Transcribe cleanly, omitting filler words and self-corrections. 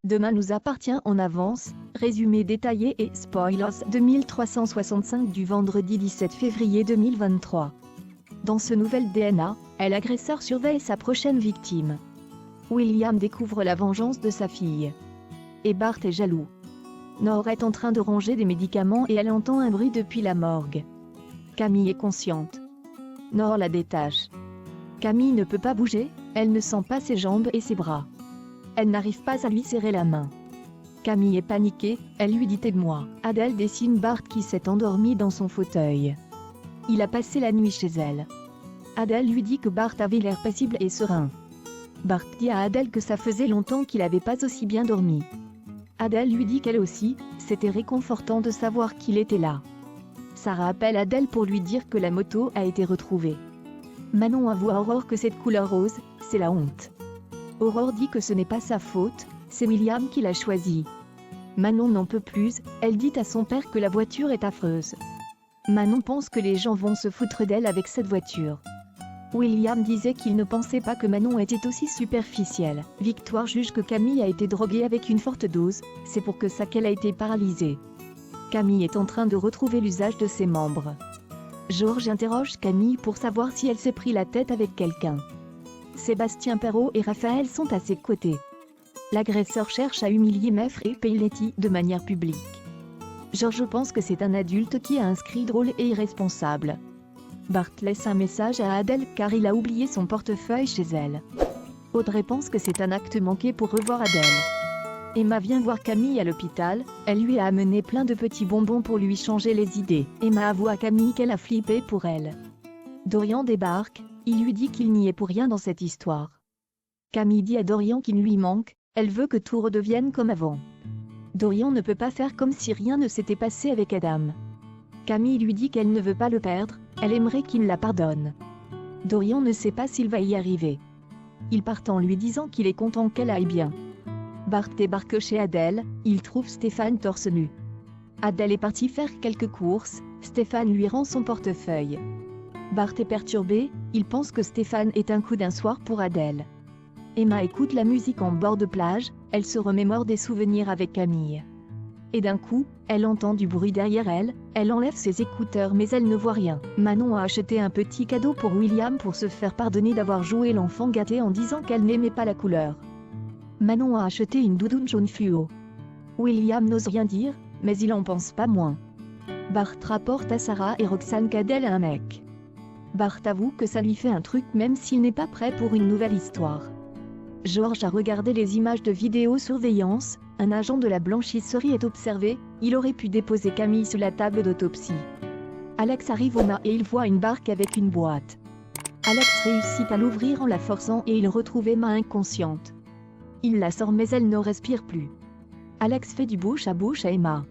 Demain nous appartient en avance, résumé détaillé et spoilers 2365 du vendredi 17 février 2023. Dans ce nouvel DNA, l'agresseur surveille sa prochaine victime. William découvre la vengeance de sa fille. Et Bart est jaloux. Nor est en train de ranger des médicaments et elle entend un bruit depuis la morgue. Camille est consciente. Nor la détache. Camille ne peut pas bouger, elle ne sent pas ses jambes et ses bras. Elle n'arrive pas à lui serrer la main. Camille est paniquée, elle lui dit « aide-moi ». Adèle dessine Bart qui s'est endormi dans son fauteuil. Il a passé la nuit chez elle. Adèle lui dit que Bart avait l'air paisible et serein. Bart dit à Adèle que ça faisait longtemps qu'il n'avait pas aussi bien dormi. Adèle lui dit qu'elle aussi, c'était réconfortant de savoir qu'il était là. Sarah appelle Adèle pour lui dire que la moto a été retrouvée. Manon avoue à Aurore que cette couleur rose, c'est la honte. Aurore dit que ce n'est pas sa faute, c'est William qui l'a choisi. Manon n'en peut plus, elle dit à son père que la voiture est affreuse. Manon pense que les gens vont se foutre d'elle avec cette voiture. William disait qu'il ne pensait pas que Manon était aussi superficielle. Victoire juge que Camille a été droguée avec une forte dose, c'est pour que ça qu'elle a été paralysée. Camille est en train de retrouver l'usage de ses membres. Georges interroge Camille pour savoir si elle s'est pris la tête avec quelqu'un. Sébastien Perrault et Raphaël sont à ses côtés. L'agresseur cherche à humilier Meffre et Peiletti de manière publique. Georges pense que c'est un adulte qui a inscrit drôle et irresponsable. Bart laisse un message à Adèle car il a oublié son portefeuille chez elle. Audrey pense que c'est un acte manqué pour revoir Adèle. Emma vient voir Camille à l'hôpital, elle lui a amené plein de petits bonbons pour lui changer les idées. Emma avoue à Camille qu'elle a flippé pour elle. Dorian débarque, il lui dit qu'il n'y est pour rien dans cette histoire. Camille dit à Dorian qu'il lui manque, elle veut que tout redevienne comme avant. Dorian ne peut pas faire comme si rien ne s'était passé avec Adam. Camille lui dit qu'elle ne veut pas le perdre, elle aimerait qu'il la pardonne. Dorian ne sait pas s'il va y arriver. Il part en lui disant qu'il est content qu'elle aille bien. Bart débarque chez Adèle, il trouve Stéphane torse nu. Adèle est partie faire quelques courses, Stéphane lui rend son portefeuille. Bart est perturbé, il pense que Stéphane est un coup d'un soir pour Adèle. Emma écoute la musique en bord de plage, elle se remémore des souvenirs avec Camille. Et d'un coup, elle entend du bruit derrière elle, elle enlève ses écouteurs mais elle ne voit rien. Manon a acheté un petit cadeau pour William pour se faire pardonner d'avoir joué l'enfant gâté en disant qu'elle n'aimait pas la couleur. Manon a acheté une doudoune jaune fluo. William n'ose rien dire, mais il en pense pas moins. Bart rapporte à Sarah et Roxane qu'Adèle a un mec. Bart avoue que ça lui fait un truc même s'il n'est pas prêt pour une nouvelle histoire. Georges a regardé les images de vidéosurveillance, un agent de la blanchisserie est observé, il aurait pu déposer Camille sur la table d'autopsie. Alex arrive au mât et il voit une barque avec une boîte. Alex réussit à l'ouvrir en la forçant et il retrouve Emma inconsciente. Il la sort mais elle ne respire plus. Alex fait du bouche à Emma.